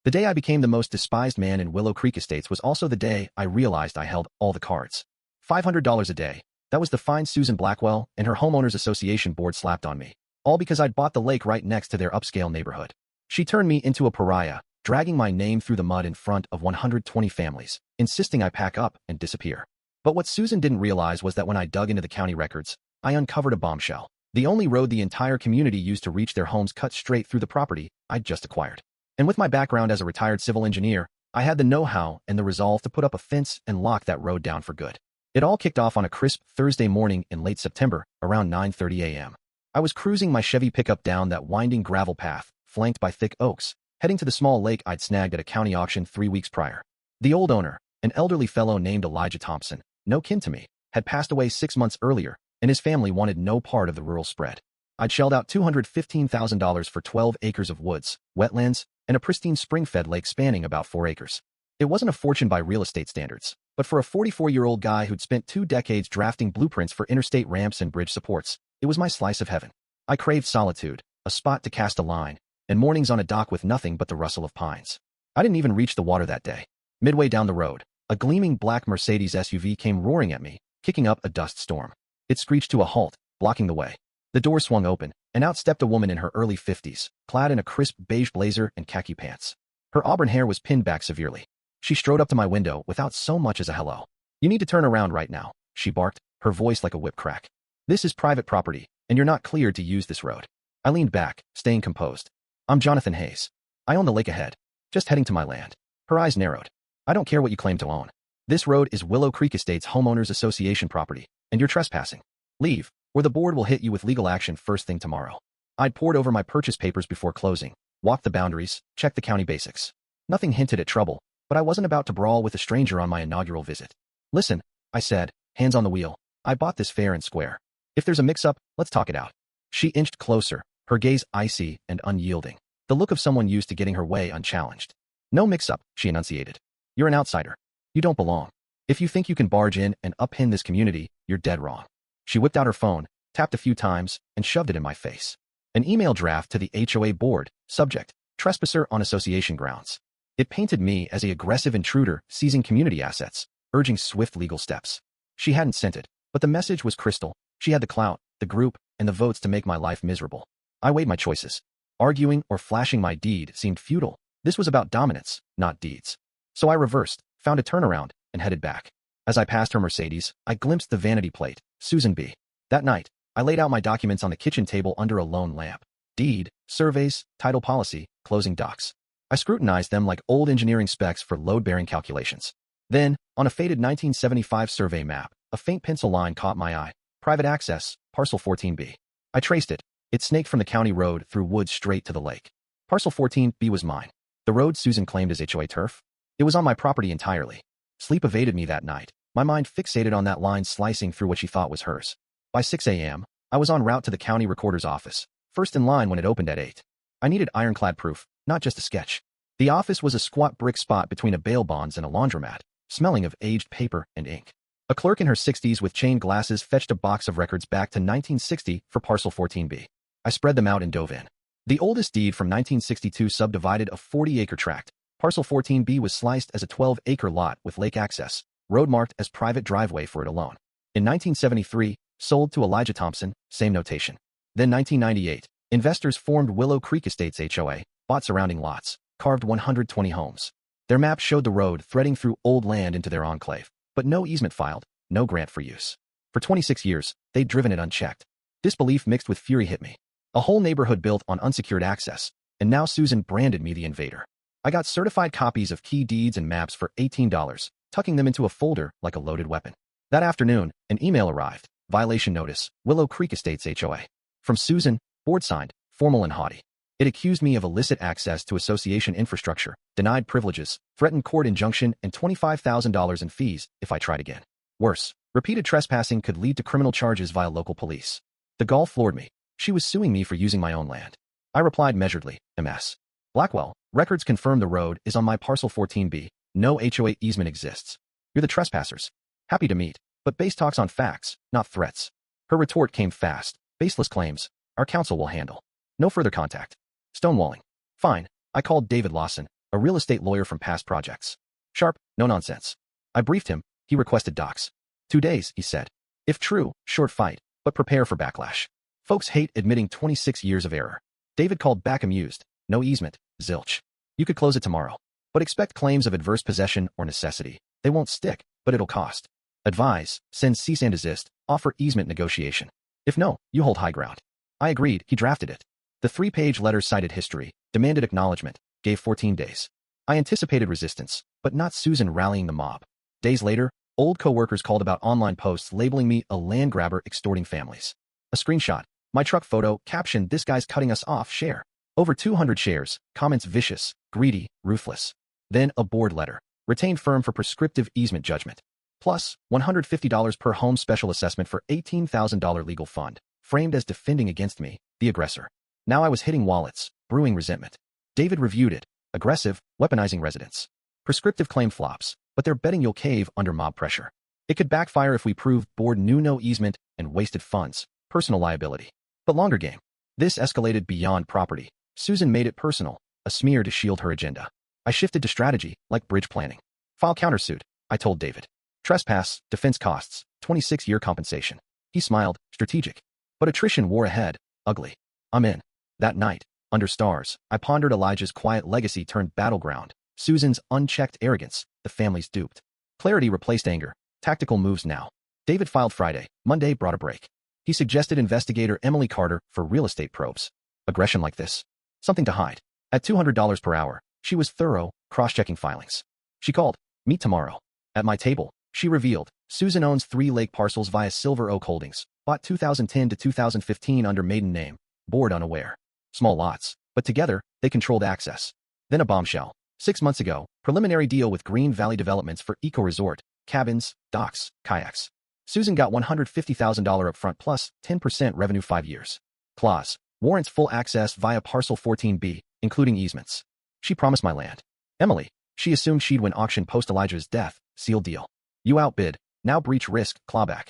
The day I became the most despised man in Willow Creek Estates was also the day I realized I held all the cards. $500 a day. That was the fine Susan Blackwell and her homeowners association board slapped on me. All because I'd bought the lake right next to their upscale neighborhood. She turned me into a pariah, dragging my name through the mud in front of 120 families, insisting I pack up and disappear. But what Susan didn't realize was that when I dug into the county records, I uncovered a bombshell. The only road the entire community used to reach their homes cut straight through the property I'd just acquired. And with my background as a retired civil engineer, I had the know-how and the resolve to put up a fence and lock that road down for good. It all kicked off on a crisp Thursday morning in late September, around 9:30 a.m. I was cruising my Chevy pickup down that winding gravel path, flanked by thick oaks, heading to the small lake I'd snagged at a county auction 3 weeks prior. The old owner, an elderly fellow named Elijah Thompson, no kin to me, had passed away 6 months earlier, and his family wanted no part of the rural spread. I'd shelled out $215,000 for 12 acres of woods, wetlands, and a pristine spring-fed lake spanning about 4 acres. It wasn't a fortune by real estate standards, but for a 44-year-old guy who'd spent 2 decades drafting blueprints for interstate ramps and bridge supports, it was my slice of heaven. I craved solitude, a spot to cast a line, and mornings on a dock with nothing but the rustle of pines. I didn't even reach the water that day. Midway down the road, a gleaming black Mercedes SUV came roaring at me, kicking up a dust storm. It screeched to a halt, blocking the way. The door swung open, and out stepped a woman in her early 50s, clad in a crisp beige blazer and khaki pants. Her auburn hair was pinned back severely. She strode up to my window without so much as a hello. "You need to turn around right now," she barked, her voice like a whip crack. "This is private property, and you're not cleared to use this road." I leaned back, staying composed. "I'm Jonathan Hayes. I own the lake ahead. Just heading to my land." Her eyes narrowed. "I don't care what you claim to own. This road is Willow Creek Estates Homeowners Association property, and you're trespassing. Leave, or the board will hit you with legal action first thing tomorrow." I'd pored over my purchase papers before closing, walked the boundaries, checked the county basics. Nothing hinted at trouble, but I wasn't about to brawl with a stranger on my inaugural visit. "Listen," I said, hands on the wheel. "I bought this fair and square. If there's a mix-up, let's talk it out." She inched closer, her gaze icy and unyielding, the look of someone used to getting her way unchallenged. "No mix-up," she enunciated. "You're an outsider. You don't belong. If you think you can barge in and upend this community, you're dead wrong." She whipped out her phone, tapped a few times, and shoved it in my face. An email draft to the HOA board, subject, "Trespasser on association grounds." It painted me as an aggressive intruder seizing community assets, urging swift legal steps. She hadn't sent it, but the message was crystal. She had the clout, the group, and the votes to make my life miserable. I weighed my choices. Arguing or flashing my deed seemed futile. This was about dominance, not deeds. So I reversed, found a turnaround, and headed back. As I passed her Mercedes, I glimpsed the vanity plate, Susan B. That night, I laid out my documents on the kitchen table under a lone lamp. Deed, surveys, title policy, closing docs. I scrutinized them like old engineering specs for load-bearing calculations. Then, on a faded 1975 survey map, a faint pencil line caught my eye. Private access, parcel 14B. I traced it. It snaked from the county road through woods straight to the lake. Parcel 14B was mine. The road Susan claimed as HOA turf? It was on my property entirely. Sleep evaded me that night, my mind fixated on that line slicing through what she thought was hers. By 6 a.m., I was en route to the county recorder's office, first in line when it opened at 8. I needed ironclad proof, not just a sketch. The office was a squat brick spot between a bail bonds and a laundromat, smelling of aged paper and ink. A clerk in her 60s with chained glasses fetched a box of records back to 1960 for parcel 14B. I spread them out and dove in. The oldest deed from 1962 subdivided a 40-acre tract. Parcel 14B was sliced as a 12-acre lot with lake access, road marked as private driveway for it alone. In 1973, sold to Elijah Thompson, same notation. Then 1998, investors formed Willow Creek Estates HOA, bought surrounding lots, carved 120 homes. Their map showed the road threading through old land into their enclave, but no easement filed, no grant for use. For 26 years, they'd driven it unchecked. Disbelief mixed with fury hit me. A whole neighborhood built on unsecured access, and now Susan branded me the invader. I got certified copies of key deeds and maps for $18, tucking them into a folder like a loaded weapon. That afternoon, an email arrived. Violation notice, Willow Creek Estates HOA. From Susan, board signed, formal and haughty. It accused me of illicit access to association infrastructure, denied privileges, threatened court injunction, and $25,000 in fees if I tried again. Worse, repeated trespassing could lead to criminal charges via local police. The gall floored me. She was suing me for using my own land. I replied measuredly, MS. Blackwell, records confirm the road is on my parcel 14B. No HOA easement exists. You're the trespassers. Happy to meet, but base talks on facts, not threats. Her retort came fast. Baseless claims. Our counsel will handle. No further contact. Stonewalling. Fine. I called David Lawson, a real estate lawyer from past projects. Sharp, no nonsense. I briefed him. He requested docs. 2 days, he said. If true, short fight, but prepare for backlash. Folks hate admitting 26 years of error. David called back amused. No easement, zilch. You could close it tomorrow. But expect claims of adverse possession or necessity. They won't stick, but it'll cost. Advise, send cease and desist, offer easement negotiation. If no, you hold high ground. I agreed. He drafted it. The 3-page letter cited history, demanded acknowledgement, gave 14 days. I anticipated resistance, but not Susan rallying the mob. Days later, old co-workers called about online posts labeling me a land grabber extorting families. A screenshot, my truck photo, captioned, "This guy's cutting us off, share." Over 200 shares, comments vicious, greedy, ruthless. Then a board letter, retained firm for prescriptive easement judgment. Plus, $150 per home special assessment for $18,000 legal fund, framed as defending against me, the aggressor. Now I was hitting wallets, brewing resentment. David reviewed it. Aggressive, weaponizing residents. Prescriptive claim flops, but they're betting you'll cave under mob pressure. It could backfire if we proved board knew no easement and wasted funds, personal liability. But longer game. This escalated beyond property. Susan made it personal, a smear to shield her agenda. I shifted to strategy, like bridge planning. File countersuit, I told David. Trespass, defense costs, 26-year compensation. He smiled, strategic. But attrition wore ahead, ugly. I'm in. That night, under stars, I pondered Elijah's quiet legacy turned battleground, Susan's unchecked arrogance, the family's duped. Clarity replaced anger, tactical moves now. David filed Friday, Monday brought a break. He suggested investigator Emily Carter for real estate probes. Aggression like this? Something to hide. At $200 per hour, she was thorough, cross-checking filings. She called, meet tomorrow. At my table, she revealed, Susan owns 3 lake parcels via Silver Oak Holdings, bought 2010 to 2015 under maiden name, board unaware. Small lots, but together, they controlled access. Then a bombshell. 6 months ago, preliminary deal with Green Valley Developments for eco-resort, cabins, docks, kayaks. Susan got $150,000 upfront plus 10% revenue 5 years. Clause. Warrants full access via Parcel 14B, including easements. She promised my land. Emily. She assumed she'd win auction post Elijah's death, sealed deal. You outbid, now breach risk, clawback.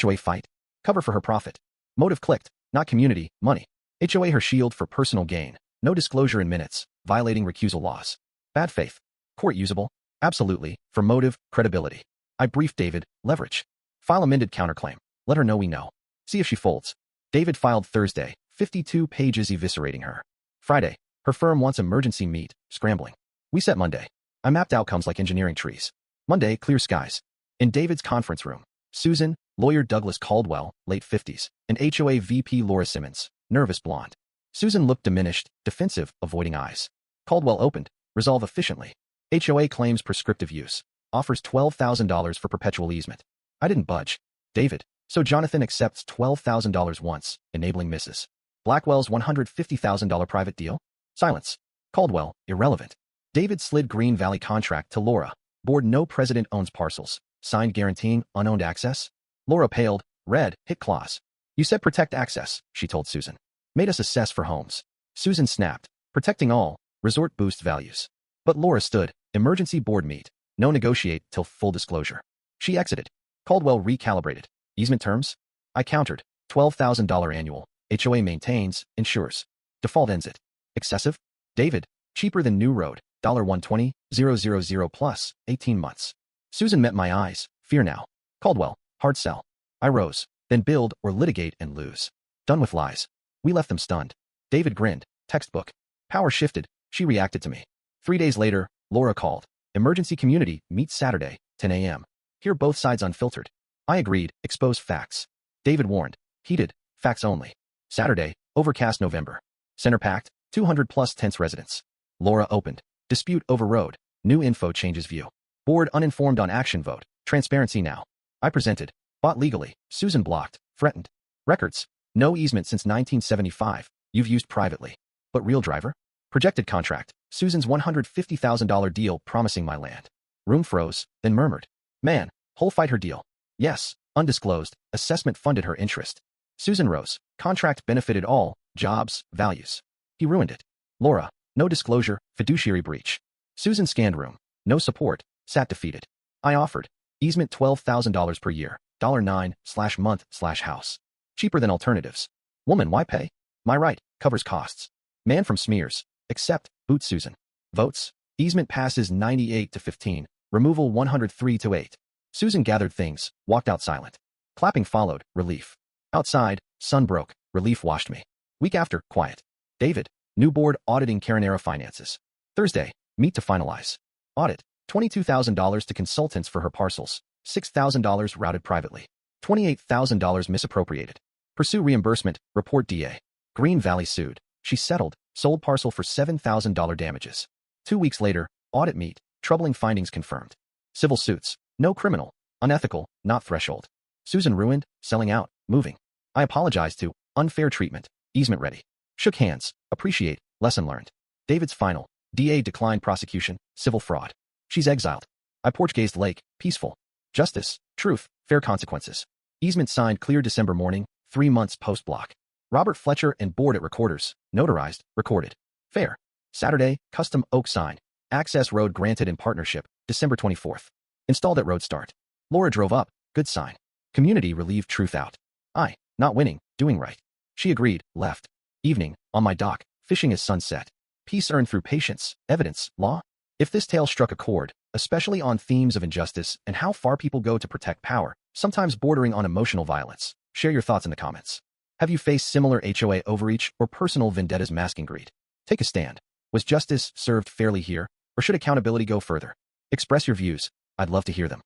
HOA fight. Cover for her profit. Motive clicked, not community, money. HOA her shield for personal gain. No disclosure in minutes, violating recusal laws. Bad faith. Court usable? Absolutely, for motive, credibility. I briefed David, leverage. File amended counterclaim. Let her know we know. See if she folds. David filed Thursday, 52 pages eviscerating her. Friday, her firm wants emergency meet, scrambling. We set Monday. I mapped outcomes like engineering trees. Monday, clear skies. In David's conference room, Susan, lawyer Douglas Caldwell, late 50s, and HOA VP Laura Simmons, nervous blonde. Susan looked diminished, defensive, avoiding eyes. Caldwell opened, resolve efficiently. HOA claims prescriptive use, offers $12,000 for perpetual easement. I didn't budge. David, so Jonathan accepts $12,000 once, enabling Mrs. Blackwell's $150,000 private deal? Silence. Caldwell, irrelevant. David slid Green Valley contract to Laura. Board no president owns parcels. Signed guaranteeing unowned access? Laura paled, read, hit clause. You said protect access, she told Susan. Made us assess for homes. Susan snapped, protecting all, resort boost values. But Laura stood, emergency board meet, no negotiate till full disclosure. She exited. Caldwell recalibrated. Easement terms? I countered, $12,000 annual. HOA maintains, insures. Default ends it. Excessive? David, cheaper than new road, $120,000 plus, 18 months. Susan met my eyes, fear now. Caldwell, hard sell. I rose, then build or litigate and lose. Done with lies. We left them stunned. David grinned, textbook. Power shifted, she reacted to me. 3 days later, Laura called. Emergency community, meet Saturday, 10 a.m. Hear both sides unfiltered. I agreed, expose facts. David warned, heated, facts only. Saturday, overcast November. Center packed, 200 plus tense residents. Laura opened. Dispute overrode. New info changes view. Board uninformed on action vote. Transparency now. I presented. Bought legally. Susan blocked. Threatened. Records. No easement since 1975. You've used privately. But real driver? Projected contract. Susan's $150,000 deal promising my land. Room froze, then murmured. Man, whole fight her deal. Yes, undisclosed. Assessment funded her interest. Susan rose. Contract benefited all. Jobs, values. He ruined it. Laura. No disclosure. Fiduciary breach. Susan scanned room. No support. Sat defeated. I offered. Easement $12,000 per year. $9/month/house. Cheaper than alternatives. Woman, why pay? My right. Covers costs. Man from smears. Accept. Boot Susan. Votes. Easement passes 98 to 15. Removal 103 to 8. Susan gathered things, walked out silent. Clapping followed, relief. Outside, sun broke, relief washed me. Week after, quiet. David, new board auditing Carinera finances. Thursday, meet to finalize. Audit, $22,000 to consultants for her parcels, $6,000 routed privately, $28,000 misappropriated. Pursue reimbursement, report DA. Green Valley sued. She settled, sold parcel for $7,000 damages. 2 weeks later, audit meet, troubling findings confirmed. Civil suits, no criminal, unethical, not threshold. Susan ruined, selling out, moving. I apologize to, unfair treatment, easement ready. Shook hands, appreciate, lesson learned. David's final, DA declined prosecution, civil fraud. She's exiled. I porch-gazed lake, peaceful. Justice, truth, fair consequences. Easement signed clear December morning, 3 months post-block. Robert Fletcher and board at recorders, notarized, recorded. Fair. Saturday, custom oak sign. Access road granted in partnership, December 24th. Installed at road start. Laura drove up, good sign. Community relieved truth out. I, not winning, doing right. She agreed, left. Evening, on my dock, fishing as sunset. Peace earned through patience, evidence, law. If this tale struck a chord, especially on themes of injustice and how far people go to protect power, sometimes bordering on emotional violence, share your thoughts in the comments. Have you faced similar HOA overreach or personal vendettas masking greed? Take a stand. Was justice served fairly here, or should accountability go further? Express your views. I'd love to hear them.